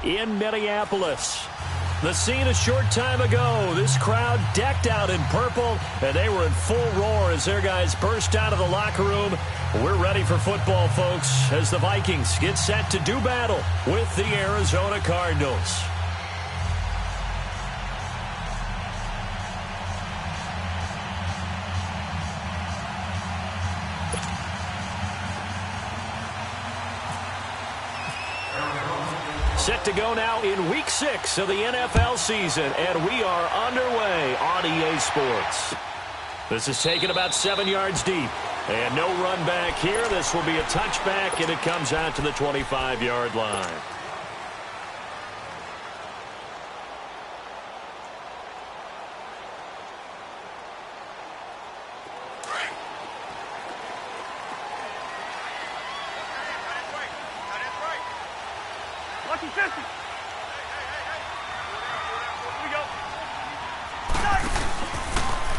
in Minneapolis. The scene a short time ago, this crowd decked out in purple, and they were in full roar as their guys burst out of the locker room. We're ready for football, folks, as the Vikings get set to do battle with the Arizona Cardinals. Set to go now in Week 6 of the NFL season, and we are underway on EA Sports. This is taken about 7 yards deep, and no run back here. This will be a touchback, and it comes out to the 25-yard line.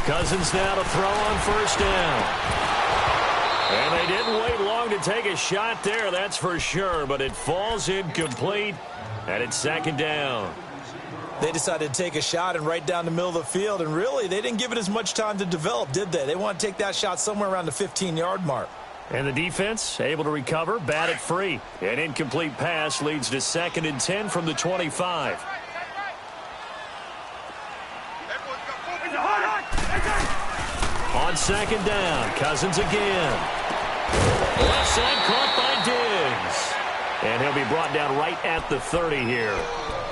Cousins now to throw on first down. And they didn't wait long to take a shot there, that's for sure, but it falls incomplete, and it's second down. They decided to take a shot and right down the middle of the field, and really, they didn't give it as much time to develop, did they? They want to take that shot somewhere around the 15-yard mark. And the defense able to recover, bat it free. An incomplete pass leads to 2nd and 10 from the 25. On second down, Cousins again. Left side caught by Diggs. And he'll be brought down right at the 30 here.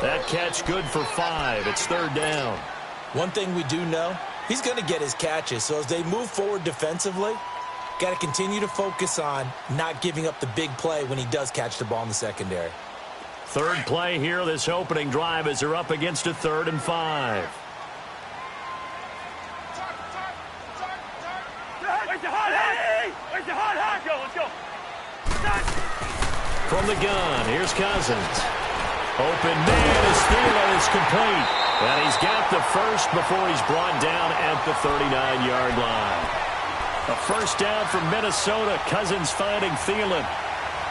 That catch good for 5. It's 3rd down. One thing we do know, he's going to get his catches. So as they move forward defensively, got to continue to focus on not giving up the big play when he does catch the ball in the secondary. Third play here, this opening drive, as they're up against a 3rd and 5. From the gun, here's Cousins. Open man as Thielen is complete. And he's got the first before he's brought down at the 39-yard line. A first down from Minnesota. Cousins finding Thielen.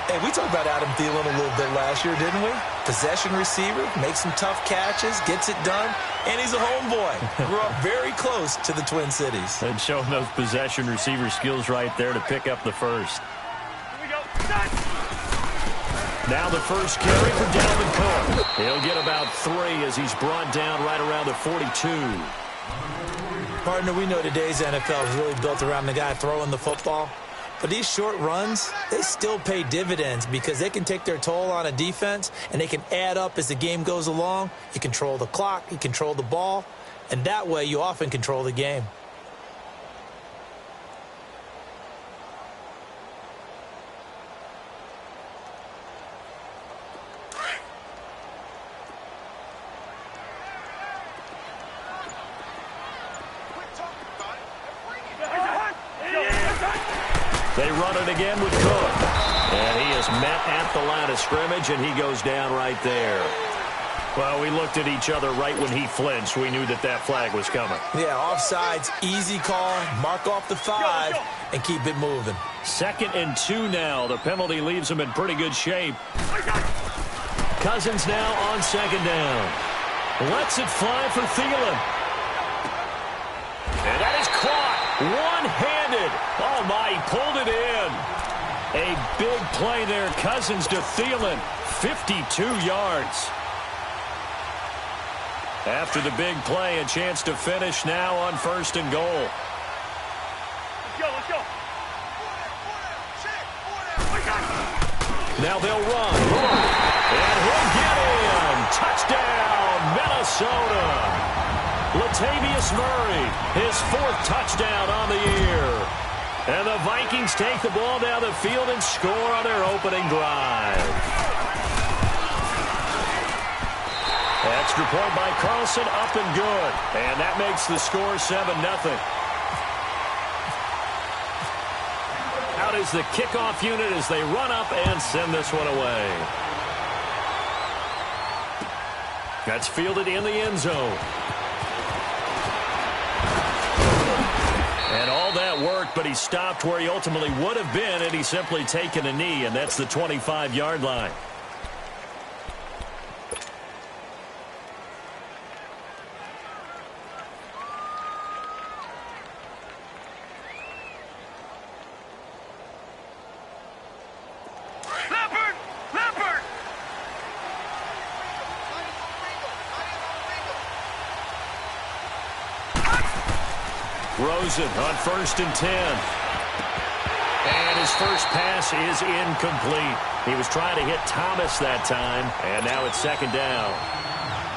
Hey, we talked about Adam Thielen a little bit last year, didn't we? Possession receiver, makes some tough catches, gets it done, and he's a homeboy. Grew up very close to the Twin Cities. And showing those possession receiver skills right there to pick up the first. Here we go. Now the first carry for Dalvin Cook. He'll get about 3 as he's brought down right around the 42. Partner, we know today's NFL is really built around the guy throwing the football. But these short runs, they still pay dividends because they can take their toll on a defense, and they can add up as the game goes along. You control the clock, you control the ball, and that way you often control the game. They run it again with Cook. And he is met at the line of scrimmage, and he goes down right there. Well, we looked at each other right when he flinched. We knew that that flag was coming. Yeah, offsides, easy call, mark off the 5, and keep it moving. 2nd and 2 now. The penalty leaves him in pretty good shape. Cousins now on 2nd down. Lets it fly for Thielen. And that is caught. One-handed. Oh, my, he pulled it in. A big play there. Cousins to Thielen. 52 yards. After the big play, a chance to finish now on 1st and goal. Let's go. Now they'll run. And he'll get in. Touchdown, Minnesota. Latavius Murray, his 4th touchdown on the year. And the Vikings take the ball down the field and score on their opening drive. Extra point by Carlson, up and good. And that makes the score 7-0. Out is the kickoff unit as they run up and send this one away. That's fielded in the end zone. And all that worked, but he stopped where he ultimately would have been had he simply taken a knee, and that's the 25-yard line. Rosen on 1st and 10. And his first pass is incomplete. He was trying to hit Thomas that time, and now it's 2nd down.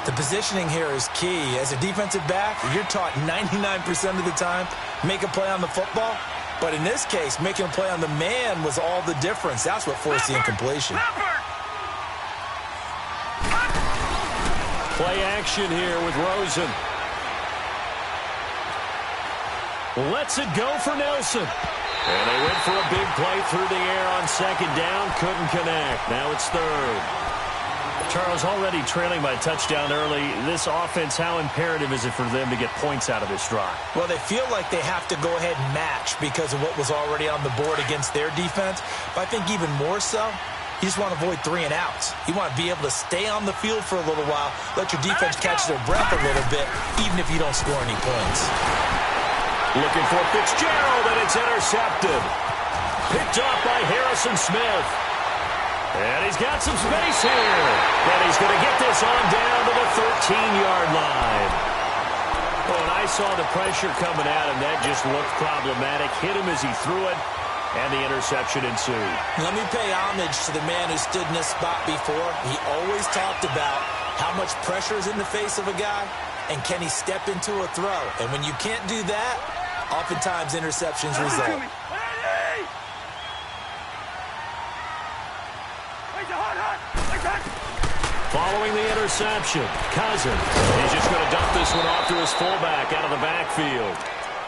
The positioning here is key. As a defensive back, you're taught 99% of the time, make a play on the football. But in this case, making a play on the man was all the difference. That's what forced the incompletion. Play action here with Rosen. Lets it go for Nelson. And they went for a big play through the air on 2nd down. Couldn't connect. Now it's 3rd. Charles, already trailing by a touchdown early. This offense, how imperative is it for them to get points out of this drive? Well, they feel like they have to go ahead and match because of what was already on the board against their defense. But I think even more so, you just want to avoid 3 and outs. You want to be able to stay on the field for a little while, let your defense catch their breath a little bit, even if you don't score any points. Looking for Fitzgerald, and it's intercepted. Picked off by Harrison Smith. And he's got some space here. And he's going to get this on down to the 13-yard line. When I saw the pressure coming at him, that just looked problematic. Hit him as he threw it, and the interception ensued. Let me pay homage to the man who stood in this spot before. He always talked about how much pressure is in the face of a guy, and can he step into a throw. And when you can't do that, oftentimes interceptions result. Following the interception, Cousins. He's just going to dump this one off to his fullback out of the backfield.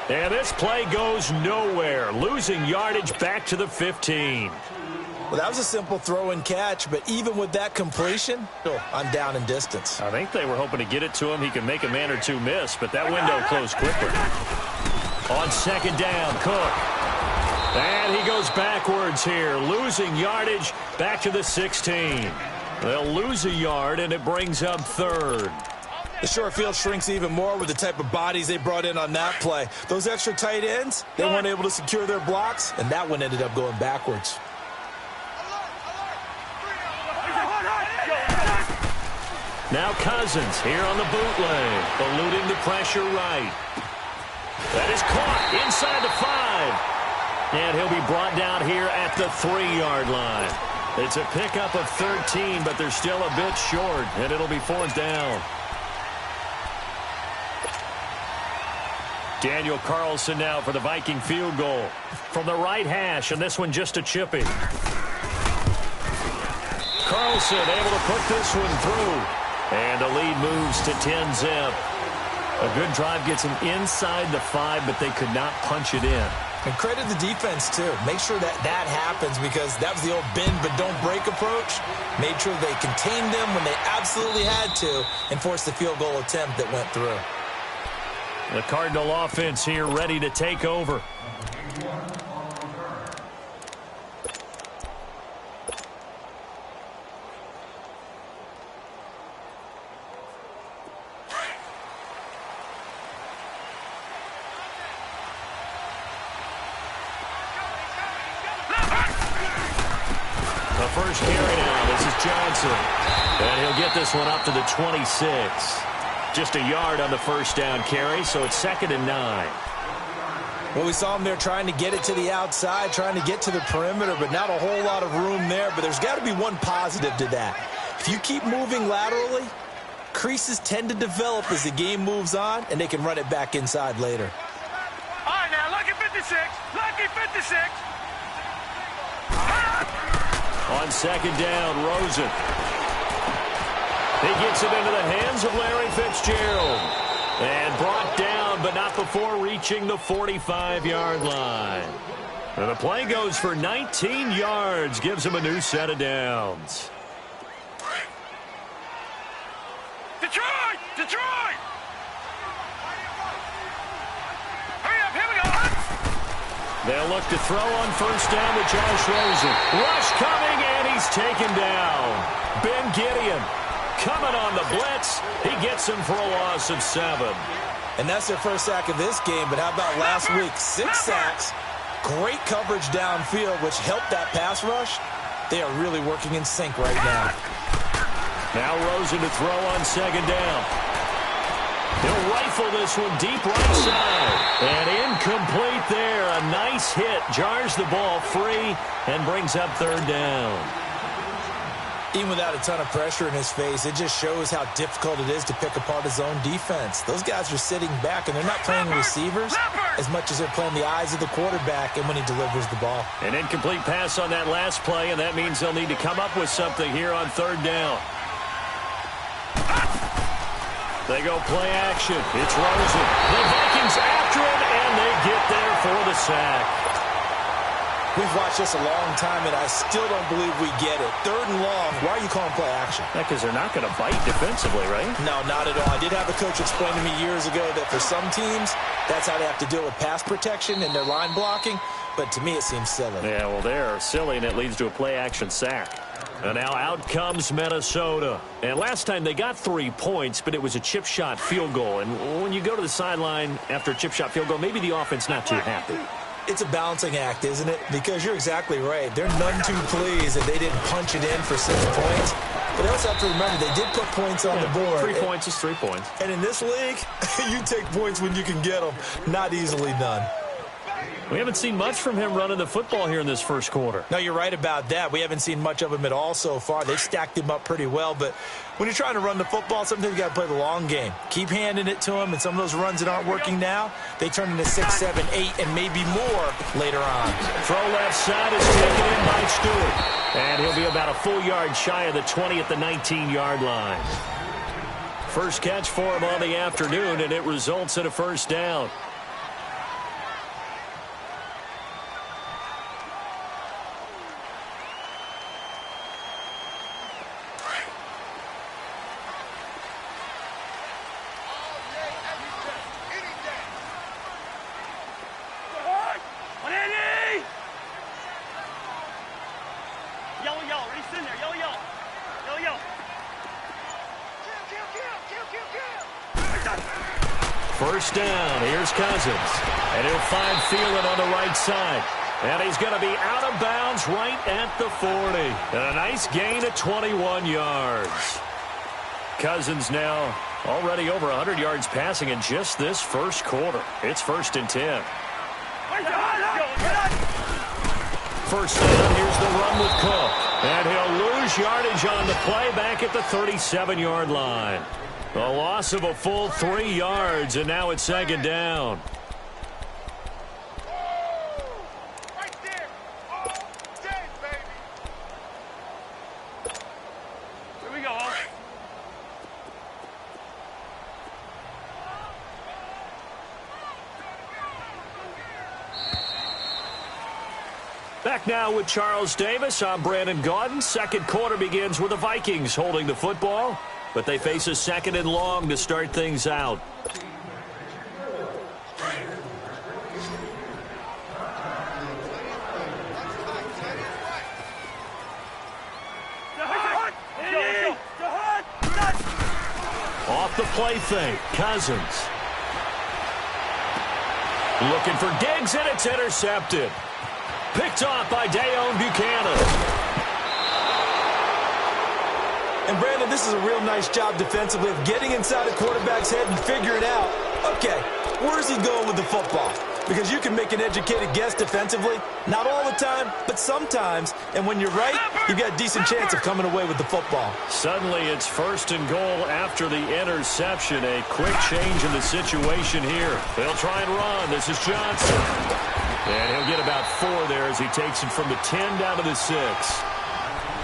And this play goes nowhere, losing yardage back to the 15. Well, that was a simple throw and catch, but even with that completion, I'm down in distance. I think they were hoping to get it to him. He could make a man or two miss, but that window closed quickly. On 2nd down, Cook. And he goes backwards here, losing yardage back to the 16. They'll lose a yard, and it brings up 3rd. The short field shrinks even more with the type of bodies they brought in on that play. Those extra tight ends, they weren't able to secure their blocks, and that one ended up going backwards. Now Cousins here on the bootleg, eluding the pressure right. That is caught inside the 5. And he'll be brought down here at the 3-yard line. It's a pickup of 13, but they're still a bit short, and it'll be 4th down. Daniel Carlson now for the Viking field goal. From the right hash, and this one just a chipping. Carlson able to put this one through. And the lead moves to 10-zip. A good drive gets them inside the 5, but they could not punch it in. And credit the defense, too. Make sure that happens because that was the old bend but don't break approach. Made sure they contained them when they absolutely had to and forced the field goal attempt that went through. The Cardinal offense here ready to take over. First carry now. This is Johnson. And he'll get this one up to the 26. Just a yard on the first down carry, so it's 2nd and 9. Well, we saw him there trying to get it to the outside, trying to get to the perimeter, but not a whole lot of room there. But there's got to be one positive to that. If you keep moving laterally, creases tend to develop as the game moves on, and they can run it back inside later. All right, now, lucky 56. Lucky 56. On 2nd down, Rosen. He gets it into the hands of Larry Fitzgerald. And brought down, but not before reaching the 45-yard line. And the play goes for 19 yards, gives him a new set of downs. Detroit! Detroit! Hurry up, here we go. They'll look to throw on first down with Josh Rosen. Rush coming, and he's taken down. Ben Gideon coming on the blitz. He gets him for a loss of 7. And that's their first sack of this game, but how about last week? 6 sacks, great coverage downfield, which helped that pass rush. They are really working in sync right now. Now Rosen to throw on 2nd down. He'll rifle this one deep right side. And incomplete there. A nice hit. Jars the ball free and brings up third down. Even without a ton of pressure in his face, it just shows how difficult it is to pick apart his own defense. Those guys are sitting back, and they're not playing receivers as much as they're playing the eyes of the quarterback and when he delivers the ball. An incomplete pass on that last play, and that means they'll need to come up with something here on third down. They go play action. It's Rosen. The Vikings after him, and they get there for the sack. We've watched this a long time, and I still don't believe we get it. Third and long, why are you calling play action? Because they're not going to bite defensively, right? No, not at all. I did have a coach explain to me years ago that for some teams, that's how they have to deal with pass protection and their line blocking. But to me, it seems silly. Yeah, well, they're silly, and it leads to a play action sack. And now out comes Minnesota. And last time they got 3 points, but it was a chip shot field goal. And when you go to the sideline after a chip shot field goal, maybe the offense not too happy. It's a balancing act, isn't it? Because you're exactly right. They're none too pleased that they didn't punch it in for 6 points. But they also have to remember they did put points on the board. 3 points is 3 points. And in this league, you take points when you can get them. Not easily done. We haven't seen much from him running the football here in this first quarter. No, you're right about that. We haven't seen much of him at all so far. They've stacked him up pretty well. But when you're trying to run the football, sometimes you got to play the long game. Keep handing it to him, and some of those runs that aren't working now, they turn into 6, 7, 8, and maybe more later on. Throw left side is taken in by Stewart. And he'll be about a full yard shy of the 20 at the 19-yard line. First catch for him on the afternoon, and it results in a first down. First down, here's Cousins. And he'll find Thielen on the right side. And he's going to be out of bounds right at the 40. And a nice gain of 21 yards. Cousins now already over 100 yards passing in just this first quarter. It's 1st and 10. First down, here's the run with Cook. And he'll lose yardage on the play back at the 37-yard line. A loss of a full 3 yards, and now it's 2nd down. Right there. Oh, dang, baby. Here we go. Back now with Charles Davis. I'm Brandon Gaudin. Second quarter begins with the Vikings holding the football, but they face a 2nd and long to start things out. Off the play fake, Cousins. Looking for Diggs, and it's intercepted. Picked off by Dayon Buchanan. And, Brandon, this is a real nice job defensively of getting inside a quarterback's head and figuring out, okay, where's he going with the football? Because you can make an educated guess defensively, not all the time, but sometimes. And when you're right, you've got a decent chance of coming away with the football. Suddenly it's 1st and goal after the interception. A quick change in the situation here. They'll try and run. This is Johnson. And he'll get about 4 there as he takes it from the 10 down to the 6.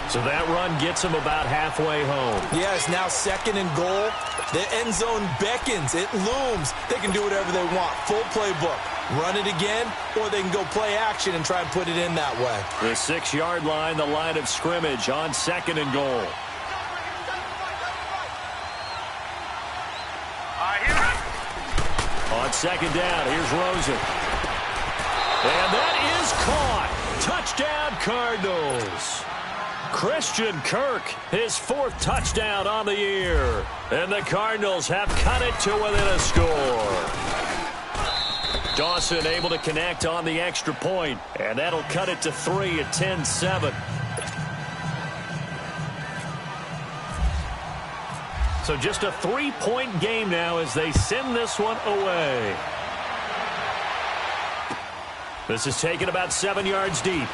So that run gets him about halfway home. Yes, now 2nd and goal. The end zone beckons. It looms. They can do whatever they want. Full playbook. Run it again, or they can go play action and try and put it in that way. The 6-yard line, the line of scrimmage on 2nd and goal. On 2nd down, here's Rosen. And that is caught. Touchdown, Cardinals. Christian Kirk, his 4th touchdown on the year. And the Cardinals have cut it to within a score. Dawson able to connect on the extra point, and that'll cut it to 3 at 10-7. So just a 3-point game now as they send this one away. This is taken about 7 yards deep. And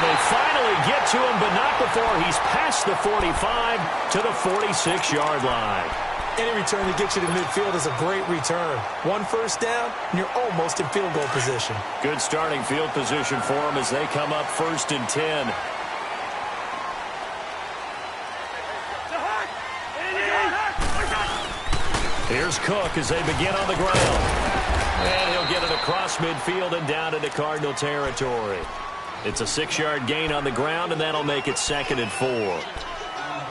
they finally get to him, but not before he's past the 45 to the 46-yard line. Any return that gets you to midfield is a great return. 1 first down, and you're almost in field goal position. Good starting field position for them as they come up 1st and 10. Here's Cook as they begin on the ground. And he'll get it across midfield and down into Cardinal territory. It's a 6-yard gain on the ground, and that'll make it 2nd and 4.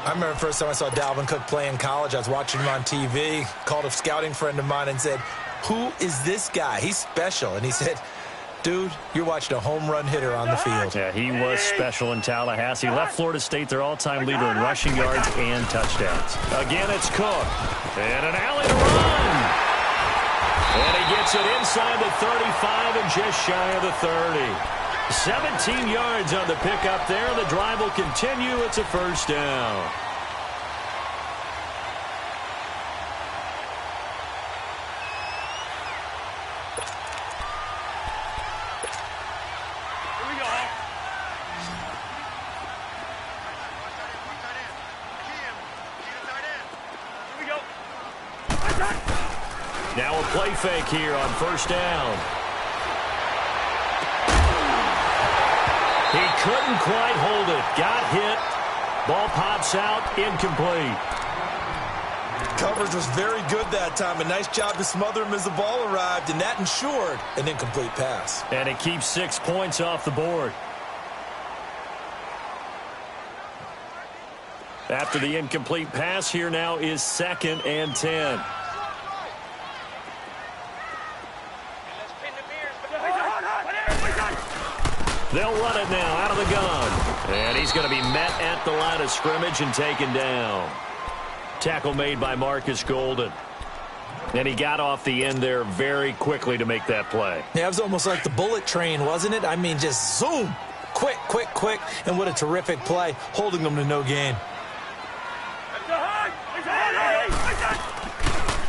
I remember the first time I saw Dalvin Cook play in college. I was watching him on TV, called a scouting friend of mine and said, "Who is this guy? He's special." And he said, "Dude, you're watching a home run hitter on the field." Yeah, he was special in Tallahassee. Left Florida State their all-time leader in rushing yards and touchdowns. Again, it's Cook. And an alley to run. And he gets it inside the 35 and just shy of the 30. 17 yards on the pickup there. The drive will continue. It's a 1st down. Now a play fake here on 1st down. He couldn't quite hold it. Got hit. Ball pops out. Incomplete. Coverage was very good that time. A nice job to smother him as the ball arrived, and that ensured an incomplete pass. And it keeps 6 points off the board. After the incomplete pass, here now is 2nd and 10. They'll run it now out of the gun. And he's going to be met at the line of scrimmage and taken down. Tackle made by Marcus Golden. And he got off the end there very quickly to make that play. Yeah, it was almost like the bullet train, wasn't it? I mean, just zoom. Quick, quick, quick. And what a terrific play, holding them to no gain.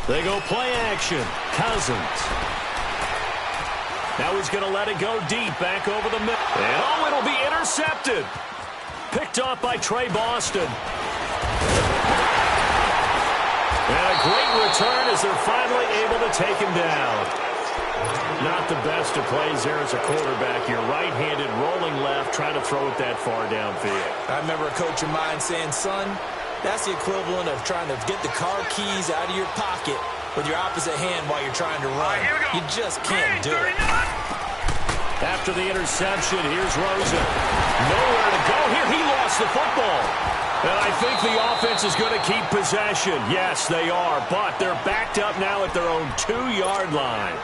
They go play action. Cousins. Now he's going to let it go deep, back over the middle. And oh, it'll be intercepted. Picked off by Trey Boston. And a great return as they're finally able to take him down. Not the best of plays there as a quarterback. You're right-handed, rolling left, trying to throw it that far downfield. I remember a coach of mine saying, "Son, that's the equivalent of trying to get the car keys out of your pocket with your opposite hand while you're trying to run. You just can't do it." After the interception, here's Rosen. Nowhere to go here. He lost the football. And I think the offense is going to keep possession. Yes, they are, but they're backed up now at their own 2-yard line.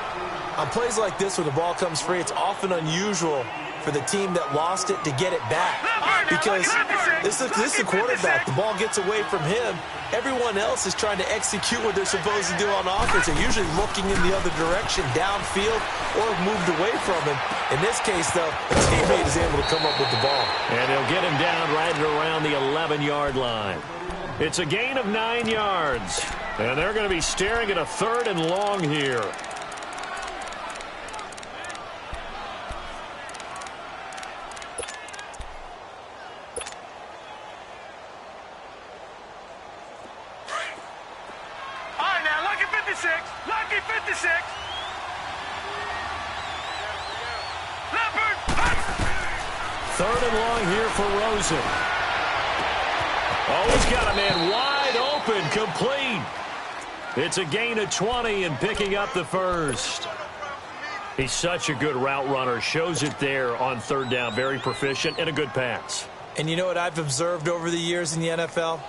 On plays like this where the ball comes free, it's often unusual for the team that lost it to get it back. Because this is the quarterback. The ball gets away from him. Everyone else is trying to execute what they're supposed to do on offense. They're usually looking in the other direction, downfield, or moved away from him. In this case, though, the teammate is able to come up with the ball. And he'll get him down right around the 11-yard line. It's a gain of 9 yards. And they're going to be staring at a 3rd and long here. Lucky 56. Leopard. 3rd and long here for Rosen. Oh, he's got a man wide open, complete. It's a gain of 20 and picking up the 1st. He's such a good route runner. Shows it there on 3rd down. Very proficient and a good pass. And you know what I've observed over the years in the NFL?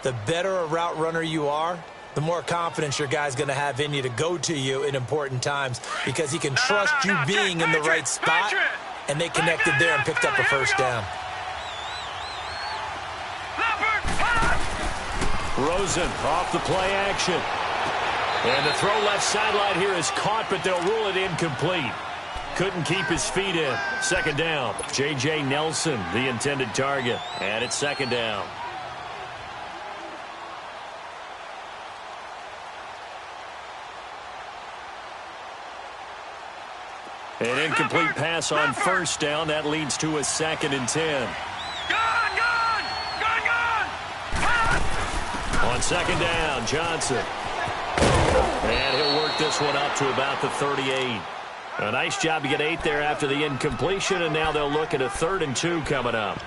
The better a route runner you are, the more confidence your guy's going to have in you to go to you in important times because he can trust you being in the right spot, and they connected there and picked up a 1st down. Rosen off the play action. And the throw left sideline here is caught, but they'll rule it incomplete. couldn't keep his feet in. Second down. J.J. Nelson, the intended target. And it's second down. An incomplete pass on first down. That leads to a 2nd and 10. On second down, Johnson. And he'll work this one up to about the 38. A nice job to get 8 there after the incompletion, and now they'll look at a 3rd and 2 coming up.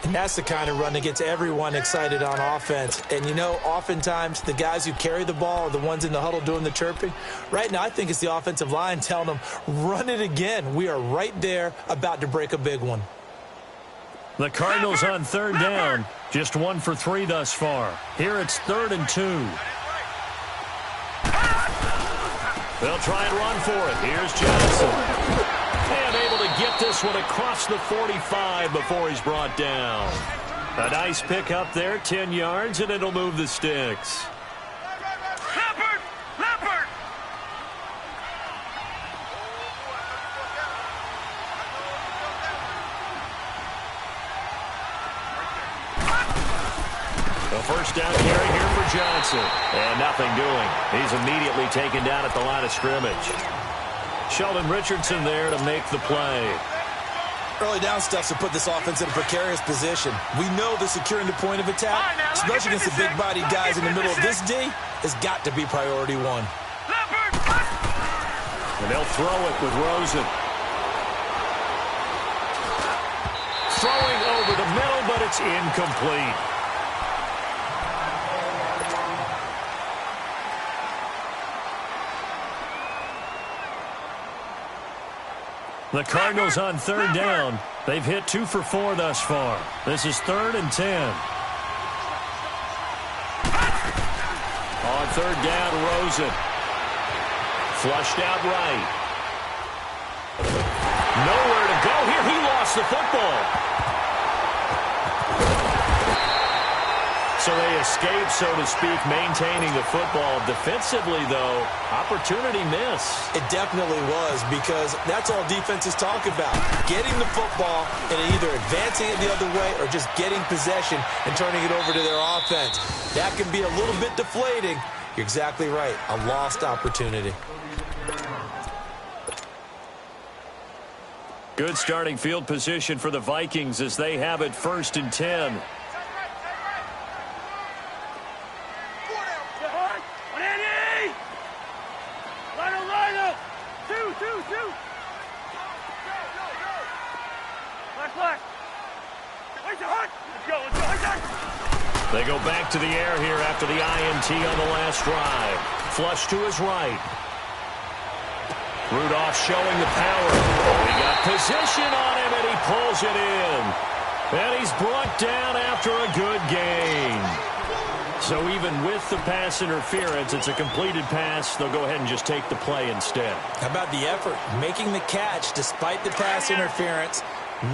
And that's the kind of run that gets everyone excited on offense. And, you know, oftentimes the guys who carry the ball are the ones in the huddle doing the chirping. Right now, I think it's the offensive line telling them, run it again. We are right there about to break a big one. The Cardinals on 3rd down. Just 1 for 3 thus far. Here it's 3rd and 2. They'll try and run for it. Here's Johnson. And able to get this one across the 45 before he's brought down. A nice pick up there, 10 yards, and it'll move the sticks. Leopard! A first down carry here for Johnson. And nothing doing. He's immediately taken down at the line of scrimmage. Sheldon Richardson there to make the play. Early down stuff to put this offense in a precarious position. We know the securing the point of attack, especially against the big-bodied guys in the middle of this D, has got to be priority 1. And they'll throw it with Rosen. Throwing over the middle, but it's incomplete. The Cardinals on 3rd down. They've hit 2 for 4 thus far. This is 3rd and 10. On 3rd down, Rosen. Flushed out right. Nowhere to go here. He lost the football. So they escape, so to speak, maintaining the football. Defensively, though, opportunity miss. It definitely was, because that's all defenses talk about. Getting the football and either advancing it the other way or just getting possession and turning it over to their offense. That can be a little bit deflating. You're exactly right. A lost opportunity. Good starting field position for the Vikings as they have it 1st and 10. They go back to the air here after the INT on the last drive. Flush to his right. Rudolph showing the power. Oh, he got position on him, and he pulls it in. And he's brought down after a good gain. So even with the pass interference, it's a completed pass. They'll go ahead and just take the play instead. How about the effort? Making the catch despite the pass interference.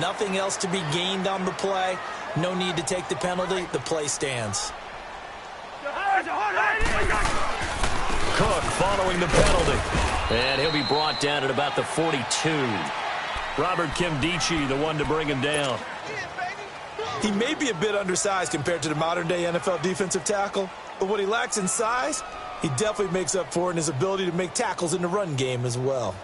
Nothing else to be gained on the play. No need to take the penalty. The play stands. Cook following the penalty. And he'll be brought down at about the 42. Robert Kimdichie, the one to bring him down. He may be a bit undersized compared to the modern-day NFL defensive tackle, but what he lacks in size, he definitely makes up for in his ability to make tackles in the run game as well.